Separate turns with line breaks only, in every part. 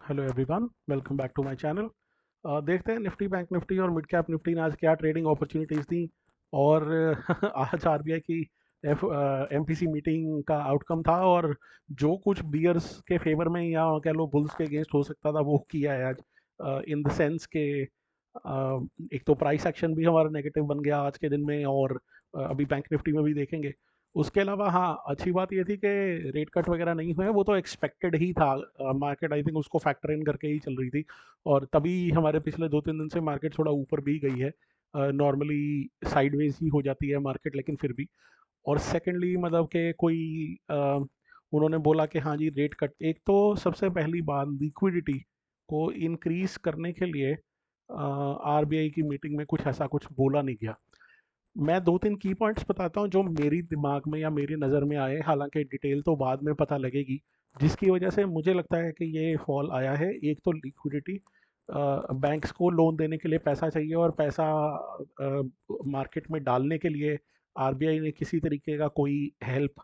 Hello everyone, welcome back to my channel. देखते हैं Nifty, bank Nifty और mid cap Nifty ने आज क्या ट्रेडिंग अपॉर्चुनिटीज़ दी। और आज आरबीआई की एफ एमपीसी मीटिंग का आउटकम था, और जो कुछ बियर्स के फेवर में या कह लो बुल्स के अगेंस्ट हो सकता था वो किया है आज। इन द सेंस के एक तो प्राइस एक्शन भी हमारा नेगेटिव बन गया आज के दिन में, और अभी बैंक निफ्टी में भी देखेंगे। उसके अलावा हाँ, अच्छी बात ये थी कि रेट कट वगैरह नहीं हुए, वो तो एक्सपेक्टेड ही था। मार्केट आई थिंक उसको फैक्टर इन करके ही चल रही थी, और तभी हमारे पिछले 2-3 दिन से मार्केट थोड़ा ऊपर भी गई है। नॉर्मली साइडवेज ही हो जाती है मार्केट, लेकिन फिर भी। और सेकेंडली मतलब कि कोई उन्होंने बोला कि हाँ जी रेट कट, एक तो सबसे पहली बात लिक्विडिटी को इंक्रीज करने के लिए आरबीआई की मीटिंग में कुछ ऐसा कुछ बोला नहीं गया। मैं 2-3 की पॉइंट्स बताता हूँ जो मेरी दिमाग में या मेरी नज़र में आए, हालांकि डिटेल तो बाद में पता लगेगी, जिसकी वजह से मुझे लगता है कि ये फॉल आया है। एक तो लिक्विडिटी, बैंक्स को लोन देने के लिए पैसा चाहिए, और पैसा मार्केट में डालने के लिए आरबीआई ने किसी तरीके का कोई हेल्प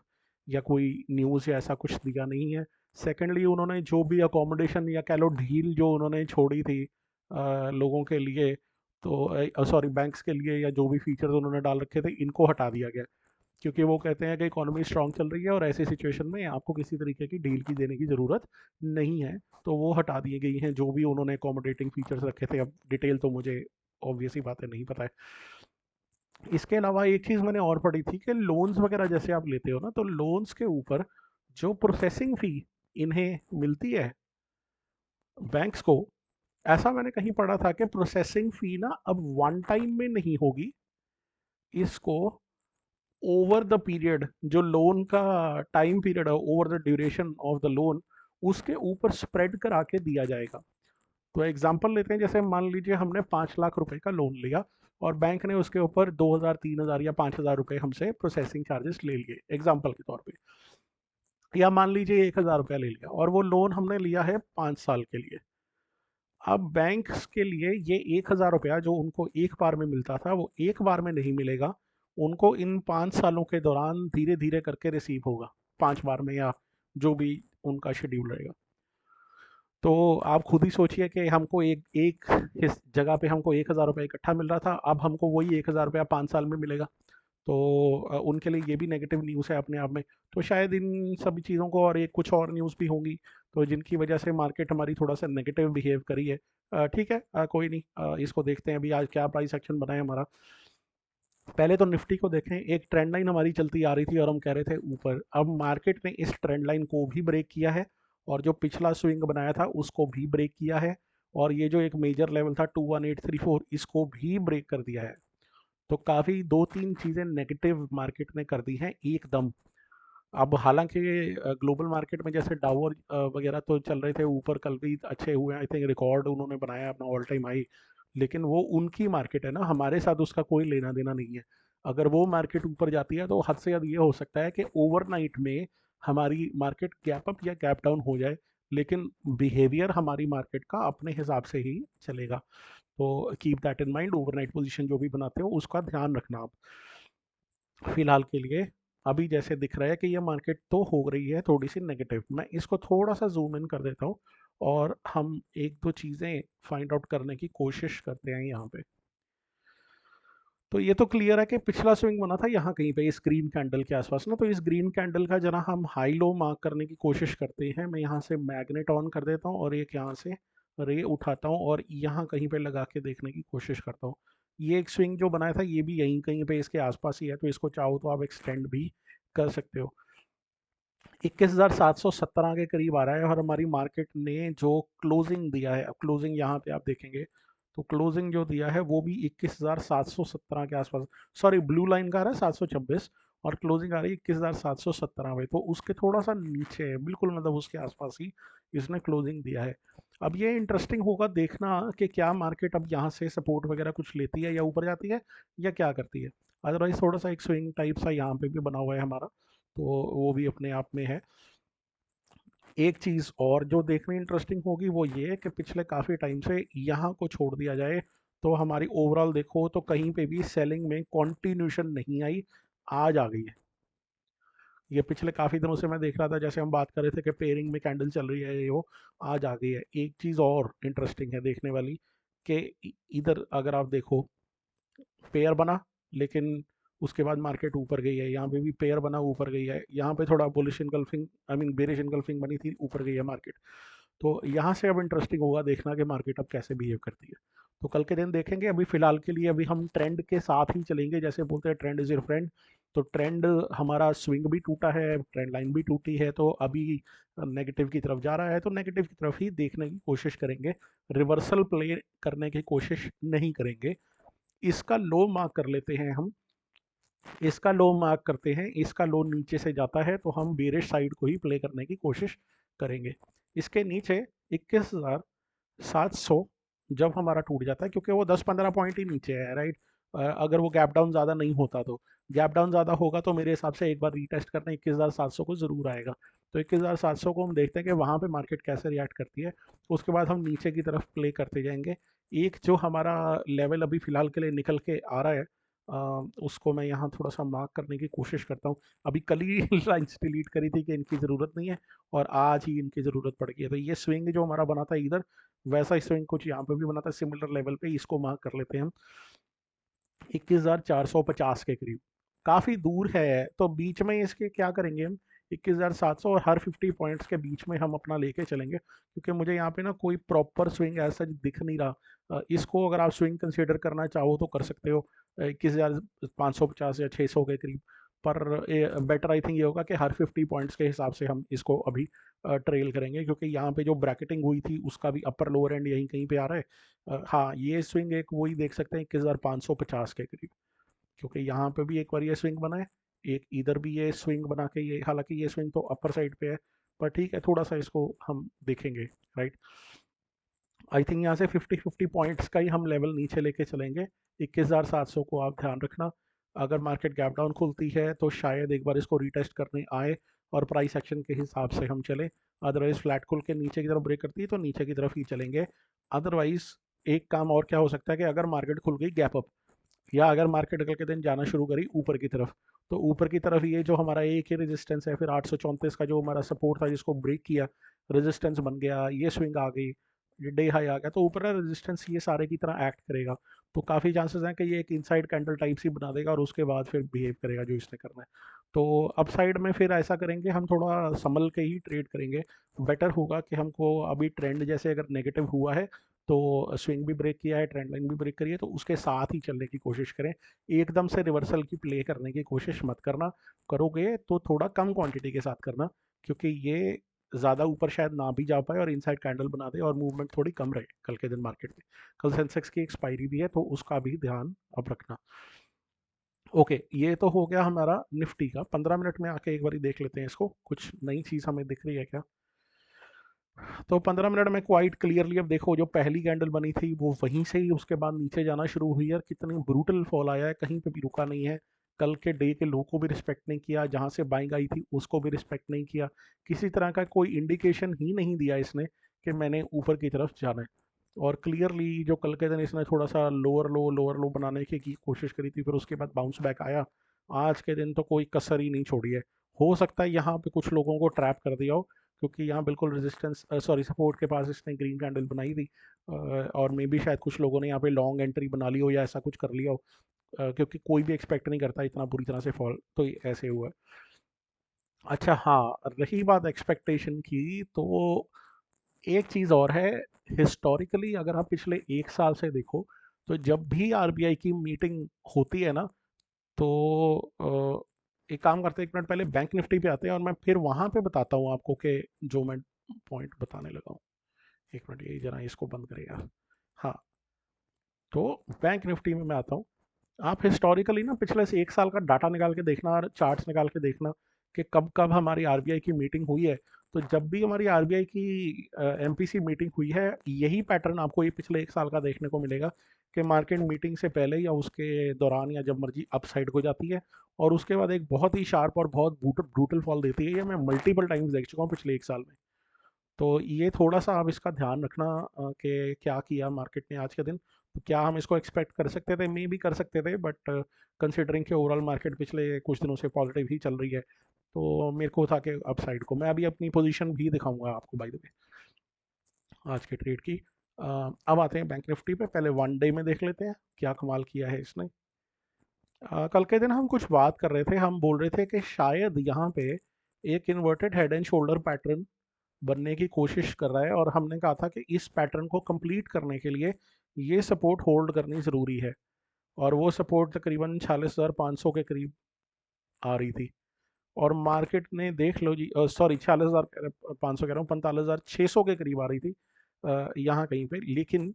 या कोई न्यूज़ या ऐसा कुछ दिया नहीं है। सेकेंडली, उन्होंने जो भी अकोमोडेशन या कह लो ढील जो उन्होंने छोड़ी थी लोगों के लिए, तो सॉरी बैंक्स के लिए, या जो भी फीचर्स उन्होंने डाल रखे थे इनको हटा दिया गया, क्योंकि वो कहते हैं कि इकोनॉमी स्ट्रांग चल रही है और ऐसी सिचुएशन में आपको किसी तरीके की डील की देने की ज़रूरत नहीं है। तो वो हटा दिए गई हैं जो भी उन्होंने अकोमोडेटिंग फीचर्स रखे थे। अब डिटेल तो मुझे ऑब्वियस ही बातें नहीं पता है। इसके अलावा एक चीज़ मैंने और पढ़ी थी कि लोन्स वगैरह जैसे आप लेते हो ना, तो लोन्स के ऊपर जो प्रोसेसिंग फ़ी इन्हें मिलती है बैंक्स को, ऐसा मैंने कहीं पढ़ा था कि प्रोसेसिंग फ़ी ना अब वन टाइम में नहीं होगी, इसको ओवर द पीरियड, जो लोन का टाइम पीरियड है, over the duration of the loan, उसके ऊपर स्प्रेड करा के दिया जाएगा। तो एग्जांपल लेते हैं, जैसे मान लीजिए हमने 5 लाख रुपए का लोन लिया, और बैंक ने उसके ऊपर 2,000, 3,000 या 5,000 रुपए हमसे प्रोसेसिंग चार्जेस ले लिए एग्जाम्पल के तौर पे, या मान लीजिए 1,000 रुपया ले लिया, और वो लोन हमने लिया है 5 साल के लिए। अब बैंक्स के लिए ये 1,000 रुपया जो उनको एक बार में मिलता था, वो एक बार में नहीं मिलेगा, उनको इन 5 सालों के दौरान धीरे धीरे करके रिसीव होगा, 5 बार में, या जो भी उनका शेड्यूल रहेगा। तो आप खुद ही सोचिए कि हमको एक एक इस जगह पे हमको 1,000 रुपया इकट्ठा मिल रहा था, अब हमको वही 1,000 रुपया 5 साल में मिलेगा। तो उनके लिए ये भी नेगेटिव न्यूज़ है अपने आप में। तो शायद इन सभी चीज़ों को, और एक कुछ और न्यूज़ भी होंगी, तो जिनकी वजह से मार्केट हमारी थोड़ा सा नेगेटिव बिहेव करी है। ठीक है, कोई नहीं, इसको देखते हैं अभी आज क्या प्राइस एक्शन बना है हमारा। पहले तो निफ्टी को देखें, एक ट्रेंड लाइन हमारी चलती आ रही थी और हम कह रहे थे ऊपर, अब मार्केट ने इस ट्रेंड लाइन को भी ब्रेक किया है, और जो पिछला स्विंग बनाया था उसको भी ब्रेक किया है, और ये जो एक मेजर लेवल था 21834, इसको भी ब्रेक कर दिया है। तो काफ़ी 2-3 चीज़ें नेगेटिव मार्केट ने कर दी हैं एकदम। अब हालांकि ग्लोबल मार्केट में जैसे डावर वगैरह तो चल रहे थे ऊपर, कल भी अच्छे हुए, आई थिंक रिकॉर्ड उन्होंने बनाया अपना ऑल टाइम हाई, लेकिन वो उनकी मार्केट है ना, हमारे साथ उसका कोई लेना देना नहीं है। अगर वो मार्केट ऊपर जाती है तो हद से ज़्यादा ये हो सकता है कि ओवरनाइट में हमारी मार्केट गैप अप या गैप डाउन हो जाए, लेकिन बिहेवियर हमारी मार्केट का अपने हिसाब से ही चलेगा। तो keep that in mind, overnight position जो भी बनाते हो उसका ध्यान रखना आप। फिलहाल के लिए अभी जैसे दिख रहा है कि ये मार्केट तो हो रही है थोड़ी सी नेगेटिव, मैं इसको थोड़ा सा जूम इन कर देता हूँ, और हम एक दो चीज़ें फाइंड आउट करने की कोशिश करते हैं यहाँ पे। तो ये तो क्लियर है कि पिछला स्विंग बना था यहाँ कहीं पे इस ग्रीन कैंडल के आसपास ना, तो इस ग्रीन कैंडल का जरा हम हाई लो मार्क करने की कोशिश करते हैं। मैं यहाँ से मैग्नेट ऑन कर देता हूँ, और एक यहाँ से रे उठाता हूँ, और यहाँ कहीं पे लगा के देखने की कोशिश करता हूँ। ये एक स्विंग जो बनाया था ये भी यहीं कहीं पे इसके आसपास ही है, तो इसको चाहो तो आप एक्सटेंड भी कर सकते हो। 21,717 के करीब आ रहा है, और हमारी मार्केट ने जो क्लोजिंग दिया है, अब क्लोजिंग यहाँ पे आप देखेंगे, तो क्लोजिंग जो दिया है वो भी 21,717 के आसपास, सॉरी ब्लू लाइन का आ रहा है 726, और क्लोजिंग आ रही है 21,717 में, तो उसके थोड़ा सा नीचे है बिल्कुल, मतलब उसके आसपास ही इसने क्लोजिंग दिया है। अब ये इंटरेस्टिंग होगा देखना कि क्या मार्केट अब यहाँ से सपोर्ट वगैरह कुछ लेती है या ऊपर जाती है या क्या करती है। अदरवाइज थोड़ा सा एक स्विंग टाइप सा यहाँ पे भी बना हुआ है हमारा, तो वो भी अपने आप में है। एक चीज़ और जो देखने इंटरेस्टिंग होगी वो ये है कि पिछले काफ़ी टाइम से यहाँ को छोड़ दिया जाए तो हमारी ओवरऑल देखो तो कहीं पे भी सेलिंग में कॉन्टिन्यूशन नहीं आई, आज आ गई है। ये पिछले काफ़ी दिनों से मैं देख रहा था, जैसे हम बात कर रहे थे कि पेयरिंग में कैंडल चल रही है, ये वो आज आ गई है। एक चीज़ और इंटरेस्टिंग है देखने वाली कि इधर अगर आप देखो, पेयर बना, लेकिन उसके बाद मार्केट ऊपर गई है। यहाँ पे भी पेयर बना, ऊपर गई है। यहाँ पे थोड़ा bullish engulfing, I mean bearish engulfing बनी थी, ऊपर गई है मार्केट। तो यहाँ से अब इंटरेस्टिंग होगा देखना कि मार्केट अब कैसे बिहेव करती है। तो कल के दिन देखेंगे। अभी फिलहाल के लिए अभी हम ट्रेंड के साथ ही चलेंगे, जैसे बोलते हैं ट्रेंड इज योर फ्रेंड। तो ट्रेंड हमारा स्विंग भी टूटा है, ट्रेंड लाइन भी टूटी है, तो अभी नेगेटिव की तरफ जा रहा है, तो नेगेटिव की तरफ ही देखने की कोशिश करेंगे। रिवर्सल प्ले करने की कोशिश नहीं करेंगे। इसका लो मार्क कर लेते हैं हम, इसका लो मार्क करते हैं। इसका लो नीचे से जाता है तो हम बेरिश साइड को ही प्ले करने की कोशिश करेंगे। इसके नीचे 21,700 जब हमारा टूट जाता है, क्योंकि वो 10-15 पॉइंट ही नीचे है, राइट। अगर वो गैप डाउन ज़्यादा नहीं होता, तो गैप डाउन ज़्यादा होगा तो मेरे हिसाब से एक बार रीटेस्ट करना 21,700 को ज़रूर आएगा। तो 21,700 को हम देखते हैं कि वहाँ पे मार्केट कैसे रिएक्ट करती है। उसके बाद हम नीचे की तरफ प्ले करते जाएंगे। एक जो हमारा लेवल अभी फ़िलहाल के लिए निकल के आ रहा है, उसको मैं यहाँ थोड़ा सा मार्क करने की कोशिश करता हूँ। अभी कल ही लाइन्स डिलीट करी थी कि इनकी ज़रूरत नहीं है, और आज ही इनकी ज़रूरत पड़ गई है। तो ये स्विंग जो हमारा बना था इधर, वैसा ही स्विंग कुछ यहाँ पे भी बना था सिमिलर लेवल पे। इसको मार्क कर लेते हैं हम 21,450 के करीब। काफ़ी दूर है, तो बीच में इसके क्या करेंगे हम, 21,700 और हर 50 पॉइंट्स के बीच में हम अपना लेके चलेंगे, क्योंकि मुझे यहाँ पे ना कोई प्रॉपर स्विंग ऐसा दिख नहीं रहा। इसको अगर आप स्विंग कंसीडर करना चाहो तो कर सकते हो 21,550 या 600 के करीब। पर बेटर आई थिंक ये होगा कि हर 50 पॉइंट्स के हिसाब से हम इसको अभी ट्रेल करेंगे, क्योंकि यहाँ पे जो ब्रैकेटिंग हुई थी उसका भी अपर लोअर एंड यहीं कहीं पे आ रहा है। हाँ, ये स्विंग एक वही देख सकते हैं 21,550 के करीब, क्योंकि यहाँ पे भी एक बार ये स्विंग बना है, एक इधर भी ये स्विंग बना के, ये हालांकि ये स्विंग तो अपर साइड पे है, पर ठीक है, थोड़ा सा इसको हम देखेंगे, राइट। आई थिंक यहाँ से 50-50 पॉइंट्स का ही हम लेवल नीचे लेके चलेंगे। 21,700 को आप ध्यान रखना। अगर मार्केट गैप डाउन खुलती है तो शायद एक बार इसको रीटेस्ट करने आए और प्राइस एक्शन के हिसाब से हम चलें। अदरवाइज फ्लैट खुल के नीचे की तरफ ब्रेक करती है तो नीचे की तरफ ही चलेंगे। अदरवाइज एक काम और क्या हो सकता है कि अगर मार्केट खुल गई गैप अप, या अगर मार्केट कल के दिन जाना शुरू करी ऊपर की तरफ, तो ऊपर की तरफ ये जो हमारा एक ही रेजिस्टेंस है, फिर 834 का जो हमारा सपोर्ट था जिसको ब्रेक किया, रेजिस्टेंस बन गया, ये स्विंग आ गई, ये डे हाई आ गया, तो ऊपर का रेजिस्टेंस ये सारे की तरह एक्ट करेगा। तो काफ़ी चांसेस हैं कि ये एक इनसाइड कैंडल टाइप सी बना देगा और उसके बाद फिर बिहेव करेगा जो इसने करना है। तो अपसाइड में फिर ऐसा करेंगे, हम थोड़ा संभल के ही ट्रेड करेंगे। बेटर होगा कि हमको अभी ट्रेंड जैसे अगर नेगेटिव हुआ है, तो स्विंग भी ब्रेक किया है, ट्रेंड लाइन भी ब्रेक करी है, तो उसके साथ ही चलने की कोशिश करें। एकदम से रिवर्सल की प्ले करने की कोशिश मत करना। करोगे तो थोड़ा कम क्वांटिटी के साथ करना, क्योंकि ये ज़्यादा ऊपर शायद ना भी जा पाए और इनसाइड कैंडल बना दे और मूवमेंट थोड़ी कम रहे कल के दिन मार्केट में। कल सेंसेक्स की एक्सपायरी भी है, तो उसका भी ध्यान अब रखना। ओके, ये तो हो गया हमारा निफ्टी का। 15 मिनट में आके एक बार देख लेते हैं इसको, कुछ नई चीज़ हमें दिख रही है क्या। तो 15 मिनट में क्वाइट क्लियरली अब देखो, जो पहली कैंडल बनी थी वो वहीं से ही उसके बाद नीचे जाना शुरू हुई है, और कितनी ब्रूटल फॉल आया है, कहीं पे भी रुका नहीं है। कल के डे के लो को भी रिस्पेक्ट नहीं किया, जहां से बाइंग आई थी उसको भी रिस्पेक्ट नहीं किया। किसी तरह का कोई इंडिकेशन ही नहीं दिया इसने कि मैंने ऊपर की तरफ जाना है। और क्लियरली जो कल के दिन इसने थोड़ा सा लोअर लो बनाने की कोशिश करी थी, फिर उसके बाद बाउंस बैक आया। आज के दिन तो कोई कसर ही नहीं छोड़ी है। हो सकता है यहाँ पे कुछ लोगों को ट्रैप कर दिया हो, क्योंकि यहाँ बिल्कुल रेजिस्टेंस, सॉरी, सपोर्ट के पास इसने ग्रीन कैंडल बनाई थी। और मे बी शायद कुछ लोगों ने यहाँ पे लॉन्ग एंट्री बना ली हो या ऐसा कुछ कर लिया हो, क्योंकि कोई भी एक्सपेक्ट नहीं करता इतना बुरी तरह से फॉल, तो ये ऐसे हुआ है। अच्छा हाँ, रही बात एक्सपेक्टेशन की, तो एक चीज़ और है। हिस्टोरिकली अगर आप पिछले 1 साल से देखो, तो जब भी आरबीआई की मीटिंग होती है ना, तो एक काम करते हैं, 1 मिनट पहले बैंक निफ्टी पे आते हैं और मैं फिर वहां पे बताता हूँ आपको कि जो मैं पॉइंट बताने लगा हूँ। 1 मिनट, ये जरा इसको बंद करेगा। हाँ, तो बैंक निफ्टी में मैं आता हूँ। आप हिस्टोरिकली ना पिछले से 1 साल का डाटा निकाल के देखना और चार्ट्स निकाल के देखना कि कब कब हमारी आरबीआई की मीटिंग हुई है। तो जब भी हमारी आरबीआई की एमपीसी मीटिंग हुई है, यही पैटर्न आपको ये पिछले 1 साल का देखने को मिलेगा कि मार्केट मीटिंग से पहले या उसके दौरान या जब मर्जी अप साइड को जाती है, और उसके बाद एक बहुत ही शार्प और बहुत ब्रूटल फॉल देती है। ये मैं मल्टीपल टाइम्स देख चुका हूँ पिछले 1 साल में। तो ये थोड़ा सा आप इसका ध्यान रखना कि क्या किया मार्केट ने आज के दिन। तो क्या हम इसको एक्सपेक्ट कर सकते थे? मे भी कर सकते थे, बट कंसिडरिंग कि ओवरऑल मार्केट पिछले कुछ दिनों से पॉजिटिव ही चल रही है, तो मेरे को था कि अपसाइड को मैं अभी अपनी पोजीशन भी दिखाऊंगा आपको बाय द वे आज के ट्रेड की। अब आते हैं बैंक निफ्टी पे। पहले वन डे में देख लेते हैं क्या कमाल किया है इसने। कल के दिन हम कुछ बात कर रहे थे, हम बोल रहे थे कि शायद यहाँ पे एक inverted head and shoulder pattern बनने की कोशिश कर रहा है, और हमने कहा था कि इस पैटर्न को कंप्लीट करने के लिए ये सपोर्ट होल्ड करनी ज़रूरी है, और वो सपोर्ट तकरीबन 46,500 के करीब आ रही थी। और मार्केट ने देख लो जी, सॉरी 46,500 कह रहा हूँ, 45,600 के करीब आ रही थी यहाँ कहीं पे। लेकिन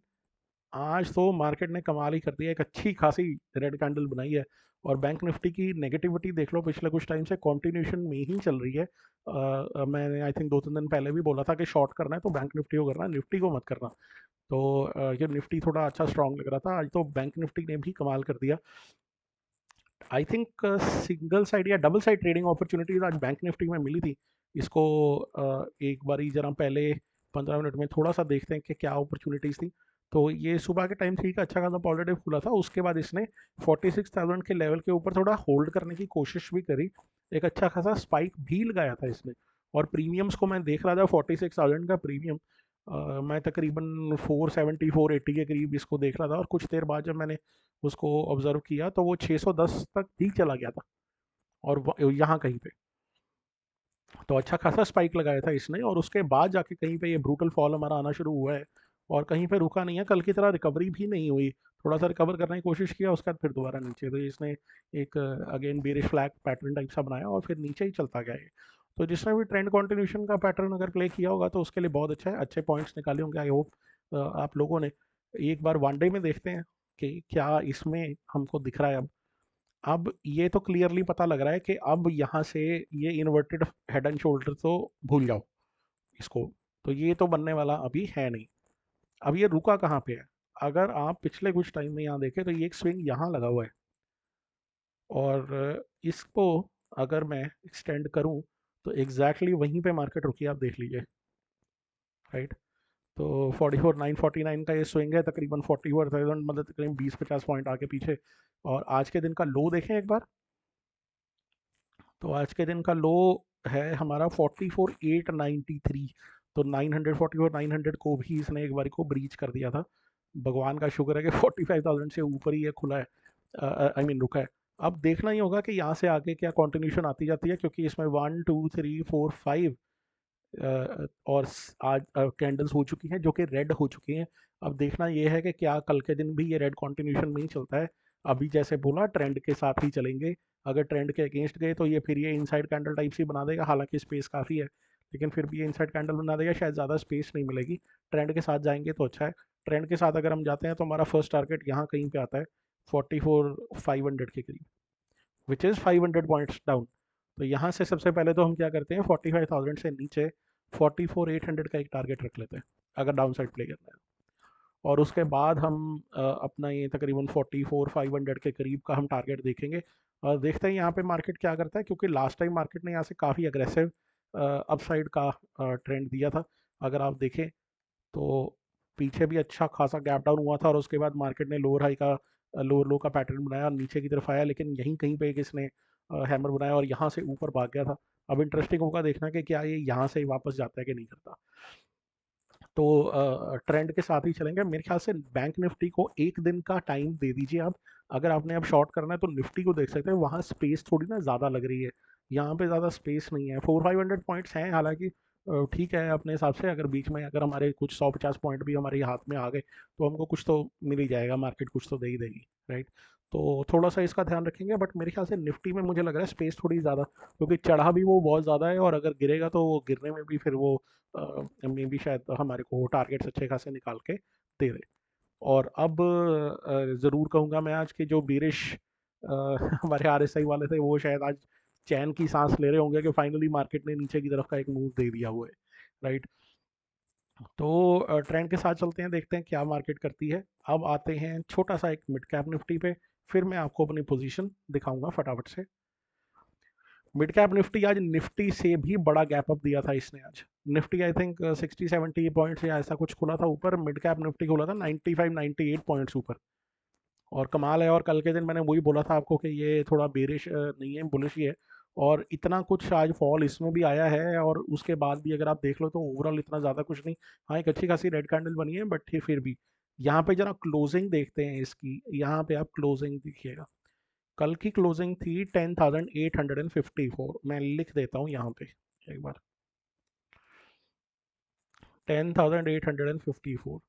आज तो मार्केट ने कमाल ही कर दिया, एक अच्छी खासी रेड कैंडल बनाई है। और बैंक निफ्टी की नेगेटिविटी देख लो, पिछले कुछ टाइम से कंटिन्यूशन में ही चल रही है। मैंने आई थिंक 2-3 दिन पहले भी बोला था कि शॉर्ट करना है तो बैंक निफ्टी को करना है, निफ्टी को मत करना। तो ये निफ्टी थोड़ा अच्छा स्ट्रांग लग रहा था, आज तो बैंक निफ्टी ने भी कमाल कर दिया। आई थिंक सिंगल साइड या डबल साइड ट्रेडिंग अपॉर्चुनिटीज आज बैंक निफ्टी में मिली थी। इसको एक बारी जरा पहले 15 मिनट में थोड़ा सा देखते हैं कि क्या अपॉर्चुनिटीज थी। तो ये सुबह के टाइम ठीक अच्छा खासा पॉजिटिव खुला था, उसके बाद इसने 46,000 के लेवल के ऊपर थोड़ा होल्ड करने की कोशिश भी करी, एक अच्छा खासा स्पाइक भी लगाया था इसने। और प्रीमियम्स को मैं देख रहा था, 46,000 का प्रीमियम मैं तकरीबन 470-480 के करीब इसको देख रहा था, और कुछ देर बाद जब मैंने उसको ऑब्जर्व किया तो वो 610 तक भी चला गया था, और यहाँ कहीं पे तो अच्छा खासा स्पाइक लगाया था इसने, और उसके बाद जाके कहीं पे ये ब्रूटल फॉल हमारा आना शुरू हुआ है, और कहीं पे रुका नहीं है, कल की तरह रिकवरी भी नहीं हुई। थोड़ा सा रिकवर करने की कोशिश किया, उसके बाद फिर दोबारा नीचे, तो इसने एक again bearish flag pattern type सा बनाया और फिर नीचे ही चलता गया है। तो जिसने भी ट्रेंड कॉन्टिन्यूशन का पैटर्न अगर प्ले किया होगा तो उसके लिए बहुत अच्छा है, अच्छे पॉइंट्स निकाले होंगे आई होप आप लोगों ने। एक बार वन डे में देखते हैं कि क्या इसमें हमको दिख रहा है। अब ये तो क्लियरली पता लग रहा है कि अब यहाँ से ये इन्वर्टेड हेड एंड शोल्डर तो भूल जाओ इसको, तो ये तो बनने वाला अभी है नहीं। अब ये रुका कहाँ पे है? अगर आप पिछले कुछ टाइम में यहाँ देखें तो ये एक स्विंग यहाँ लगा हुआ है, और इसको अगर मैं एक्सटेंड करूँ तो एग्जैक्टली वहीं पे मार्केट रुकी, आप देख लीजिए, राइट। तो 44,949 का ये स्विंग है, तकरीबन 44,000, मतलब तकरीबन 20-50 पॉइंट आगे पीछे। और आज के दिन का लो देखें एक बार, तो आज के दिन का लो है हमारा 44,893। तो 900 को भी इसने एक बार को ब्रीच कर दिया था। भगवान का शुक्र है कि 45,000 से ऊपर ही ये खुला है, आई मीन रुका है। अब देखना ही होगा कि यहाँ से आगे क्या कंटिन्यूशन आती जाती है, क्योंकि इसमें 1 2 3 4 5 और आज कैंडल्स हो चुकी हैं जो कि रेड हो चुकी हैं। अब देखना ये है कि क्या कल के दिन भी ये रेड कंटिन्यूशन में ही चलता है। अभी जैसे बोला ट्रेंड के साथ ही चलेंगे, अगर ट्रेंड के अगेंस्ट गए तो ये फिर ये इनसाइड कैंडल टाइप से बना देगा, हालांकि स्पेस काफ़ी है, लेकिन फिर भी ये इनसाइड कैंडल बना देगा, शायद ज़्यादा स्पेस नहीं मिलेगी। ट्रेंड के साथ जाएंगे तो अच्छा है। ट्रेंड के साथ अगर हम जाते हैं तो हमारा फर्स्ट टारगेट यहाँ कहीं पे आता है 44,500 के करीब, विच इज़ 500 पॉइंट्स डाउन। तो यहाँ से सबसे पहले तो हम क्या करते हैं, 45,000 से नीचे 44,800 का एक टारगेट रख लेते हैं अगर डाउन साइड प्ले करना है। और उसके बाद हम अपना ये तकरीबन 44,500 के करीब का हम टारगेट देखेंगे, और देखते हैं यहाँ पे मार्केट क्या करता है, क्योंकि लास्ट टाइम मार्केट ने यहाँ से काफ़ी अग्रेसिव अपसाइड का ट्रेंड दिया था। अगर आप देखें तो पीछे भी अच्छा खासा गैप डाउन हुआ था, और उसके बाद मार्केट ने लोअर हाई का लोअर लो का पैटर्न बनाया और नीचे की तरफ आया, लेकिन यहीं कहीं पे एक इसने हैमर बनाया और यहाँ से ऊपर भाग गया था। अब इंटरेस्टिंग होगा देखना कि क्या ये यहाँ से वापस जाता है कि नहीं करता। तो ट्रेंड के साथ ही चलेंगे मेरे ख्याल से। बैंक निफ्टी को एक दिन का टाइम दे दीजिए आप, अगर आपने अब शॉर्ट करना है तो निफ्टी को देख सकते हैं, वहाँ स्पेस थोड़ी ना ज़्यादा लग रही है, यहाँ पे ज़्यादा स्पेस नहीं है। 400-500 पॉइंट्स हैं हालांकि, ठीक है अपने हिसाब से। अगर बीच में अगर हमारे कुछ 150 पॉइंट भी हमारे हाथ में आ गए तो हमको कुछ तो मिल ही जाएगा, मार्केट कुछ तो दे ही देगी, राइट। तो थोड़ा सा इसका ध्यान रखेंगे, बट मेरे ख्याल से निफ्टी में मुझे लग रहा है स्पेस थोड़ी ज़्यादा, क्योंकि चढ़ा भी वो बहुत ज़्यादा है, और अगर गिरेगा तो वो गिरने में भी फिर वो मे भी शायद हमारे को टारगेट्स अच्छे खासे निकाल के दे दे। और अब ज़रूर कहूँगा मैं आज के जो बीरिश हमारे आरएसआई वाले थे, वो शायद आज चैन की सांस ले रहे होंगे कि फाइनली मार्केट ने नीचे की तरफ का एक मूव दे दिया हुआ है, राइट। तो ट्रेंड के साथ चलते हैं, देखते हैं क्या मार्केट करती है। अब आते हैं छोटा सा एक मिड कैप निफ्टी पे, फिर मैं आपको अपनी पोजीशन दिखाऊंगा फटाफट से। मिड कैप निफ्टी आज निफ्टी से भी बड़ा गैप अप दिया था इसने आज। निफ्टी आई थिंक 60-70 पॉइंट्स या ऐसा कुछ खुला था ऊपर, मिड कैप निफ्टी खुला था 95-98 पॉइंट्स ऊपर। और कमाल है, और कल के दिन मैंने वही बोला था आपको कि ये थोड़ा बेरिश नहीं है, बुलिश ही है। और इतना कुछ आज फॉल इसमें भी आया है, और उसके बाद भी अगर आप देख लो तो ओवरऑल इतना ज़्यादा कुछ नहीं। हाँ, एक अच्छी खासी रेड कैंडल बनी है, बट फिर भी यहाँ पे जरा क्लोजिंग देखते हैं इसकी। यहाँ पे आप क्लोजिंग देखिएगा, कल की क्लोजिंग थी 10,854। मैं लिख देता हूँ यहाँ पे एक बार, 10,854।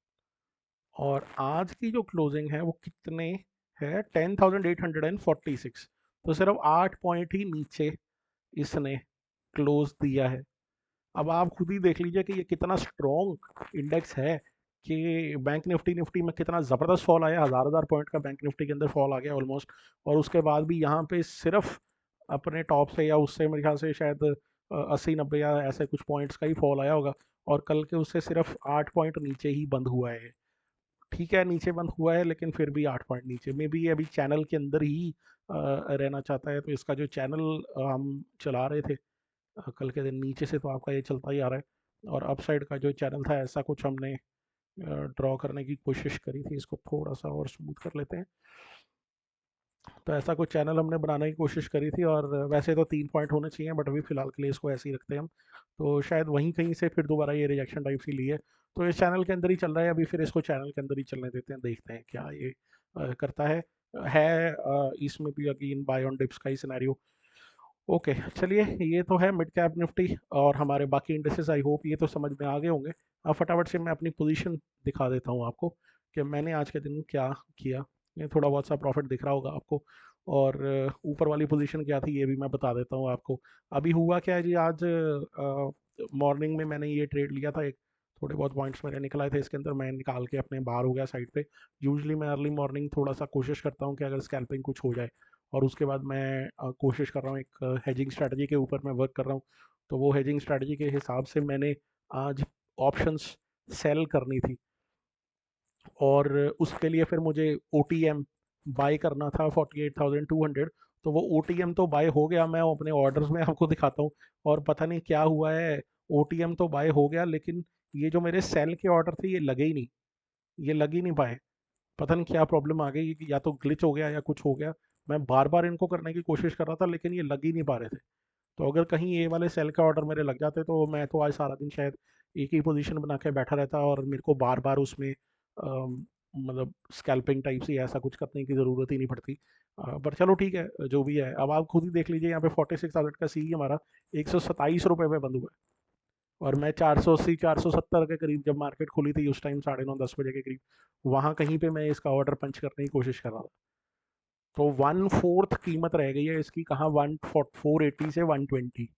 और आज की जो क्लोजिंग है वो कितने है, 10,846। तो सिर्फ 8 पॉइंट ही नीचे इसने क्लोज दिया है। अब आप खुद ही देख लीजिए कि ये कितना स्ट्रॉन्ग इंडेक्स है, कि बैंक निफ्टी निफ्टी में कितना ज़बरदस्त फॉल आया, हज़ार हज़ार पॉइंट का बैंक निफ्टी के अंदर फॉल आ गया ऑलमोस्ट। और उसके बाद भी यहाँ पे सिर्फ अपने टॉप से या उससे मेरे ख्याल से शायद 80-90 या ऐसे कुछ पॉइंट्स का ही फॉल आया होगा। और कल के उससे सिर्फ 8 पॉइंट नीचे ही बंद हुआ है। ठीक है, नीचे बंद हुआ है, लेकिन फिर भी 8 पॉइंट नीचे में भी ये अभी चैनल के अंदर ही रहना चाहता है। तो इसका जो चैनल हम चला रहे थे कल के दिन, नीचे से तो आपका ये चलता ही आ रहा है, और अपसाइड का जो चैनल था ऐसा कुछ हमने ड्रॉ करने की कोशिश करी थी। इसको थोड़ा सा और स्मूथ कर लेते हैं। तो ऐसा कुछ चैनल हमने बनाने की कोशिश करी थी, और वैसे तो 3 पॉइंट होने चाहिए, बट अभी फ़िलहाल के लिए इसको ऐसे ही रखते हैं हम। तो शायद वहीं कहीं से फिर दोबारा ये रिजेक्शन टाइप सी ली है। तो इस चैनल के अंदर ही चल रहा है अभी, फिर इसको चैनल के अंदर ही चलने देते हैं, देखते हैं क्या ये करता है इसमें भी अगेन बाय ऑन डिप्स का ही सिनेरियो। ओके, चलिए, ये तो है मिड कैप निफ्टी और हमारे बाकी इंडेक्सेस। आई होप ये तो समझ में आ गए होंगे। अब फटाफट से मैं अपनी पोजीशन दिखा देता हूँ आपको कि मैंने आज के दिन क्या किया। ये थोड़ा बहुत सा प्रॉफिट दिख रहा होगा आपको, और ऊपर वाली पोजीशन क्या थी ये भी मैं बता देता हूँ आपको। अभी हुआ क्या है जी, आज मॉर्निंग में मैंने ये ट्रेड लिया था एक, थोड़े बहुत पॉइंट्स मेरे निकल आए थे इसके अंदर, मैं निकाल के अपने बाहर हो गया साइड पे। यूजुअली मैं अर्ली मॉर्निंग थोड़ा सा कोशिश करता हूँ कि अगर स्कैल्पिंग कुछ हो जाए, और उसके बाद मैं कोशिश कर रहा हूँ एक हेजिंग स्ट्रैटेजी के ऊपर मैं वर्क कर रहा हूँ। तो वो हेजिंग स्ट्रैटेजी के हिसाब से मैंने आज ऑप्शंस सेल करनी थी, और उसके लिए फिर मुझे ओ टी एम बाई करना था 48,200। तो वो ओ टी एम तो बाय हो गया, मैं अपने ऑर्डर्स में आपको दिखाता हूँ। और पता नहीं क्या हुआ है, ओ टी एम तो बाय हो गया, लेकिन ये जो मेरे सेल के ऑर्डर थे ये लगे ही नहीं, ये लग ही नहीं पाए। पता नहीं क्या प्रॉब्लम आ गई, या तो ग्लिच हो गया या कुछ हो गया। मैं बार बार इनको करने की कोशिश कर रहा था, लेकिन ये लग ही नहीं पा रहे थे। तो अगर कहीं ये वाले सेल का ऑर्डर मेरे लग जाते तो मैं तो आज सारा दिन शायद एक ही पोजीशन बना के बैठा रहता, और मेरे को बार बार उसमें मतलब स्कैल्पिंग टाइप से ऐसा कुछ करने की ज़रूरत ही नहीं पड़ती। पर चलो ठीक है, जो भी है। अब आप खुद ही देख लीजिए, यहाँ पे 46,000 का सी हमारा 127 रुपये पे बंद हुआ है, और मैं 480-470 के करीब जब मार्केट खुली थी उस टाइम 9:30-10 बजे के करीब, वहाँ कहीं पे मैं इसका ऑर्डर पंच करने की कोशिश कर रहा था। तो 1/4 कीमत रह गई है इसकी, कहाँ 480 से 120,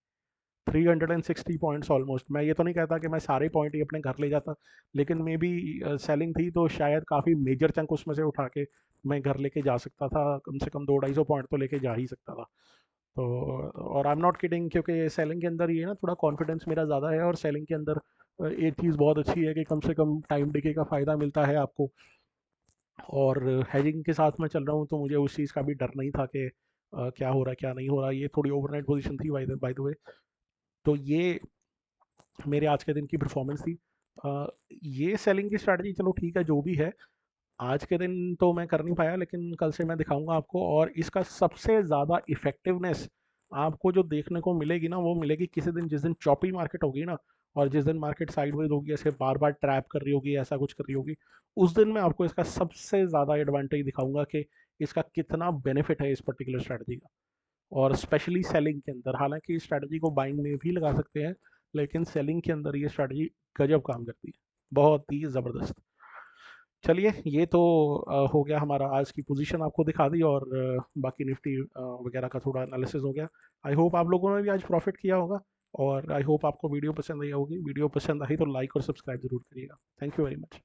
360 पॉइंट्स ऑलमोस्ट। मैं ये तो नहीं कहता कि मैं सारे पॉइंट ही अपने घर ले जाता, लेकिन मे बी सेलिंग थी तो शायद काफ़ी मेजर चंक उसमें से उठा के मैं घर लेके जा सकता था, कम से कम 200-250 पॉइंट तो लेके जा ही सकता था। तो और आई एम नॉट किडिंग, क्योंकि सेलिंग के अंदर ये ना थोड़ा कॉन्फिडेंस मेरा ज़्यादा है, और सेलिंग के अंदर एक चीज़ बहुत अच्छी है कि कम से कम टाइम डिके का फ़ायदा मिलता है आपको। और हेजिंग के साथ मैं चल रहा हूँ, तो मुझे उस चीज़ का भी डर नहीं था कि क्या हो रहा है क्या नहीं हो रहा। ये थोड़ी ओवरनाइट पोजीशन थी बाय द वे। तो ये मेरे आज के दिन की परफॉर्मेंस थी। ये सेलिंग की स्ट्रैटेजी चलो ठीक है, जो भी है। आज के दिन तो मैं कर नहीं पाया, लेकिन कल से मैं दिखाऊंगा आपको। और इसका सबसे ज़्यादा इफेक्टिवनेस आपको जो देखने को मिलेगी ना, वो मिलेगी किसी दिन, जिस दिन चॉपी मार्केट होगी ना, और जिस दिन मार्केट साइडवेज होगी, ऐसे बार बार ट्रैप कर रही होगी, ऐसा कुछ कर रही होगी, उस दिन मैं आपको इसका सबसे ज़्यादा एडवांटेज दिखाऊंगा कि इसका कितना बेनिफिट है इस पर्टिकुलर स्ट्रैटेजी का। और स्पेशली सेलिंग के अंदर, हालांकि इस स्ट्रैटेजी को बाइंग में भी लगा सकते हैं, लेकिन सेलिंग के अंदर ये स्ट्रैटेजी गजब काम करती है, बहुत ही ज़बरदस्त। चलिए, ये तो हो गया हमारा, आज की पोजीशन आपको दिखा दी, और बाकी निफ्टी वगैरह का थोड़ा एनालिसिस हो गया। आई होप आप लोगों ने भी आज प्रॉफिट किया होगा, और आई होप आपको वीडियो पसंद आई होगी। वीडियो पसंद आई तो लाइक और सब्सक्राइब जरूर करिएगा। Thank you very much.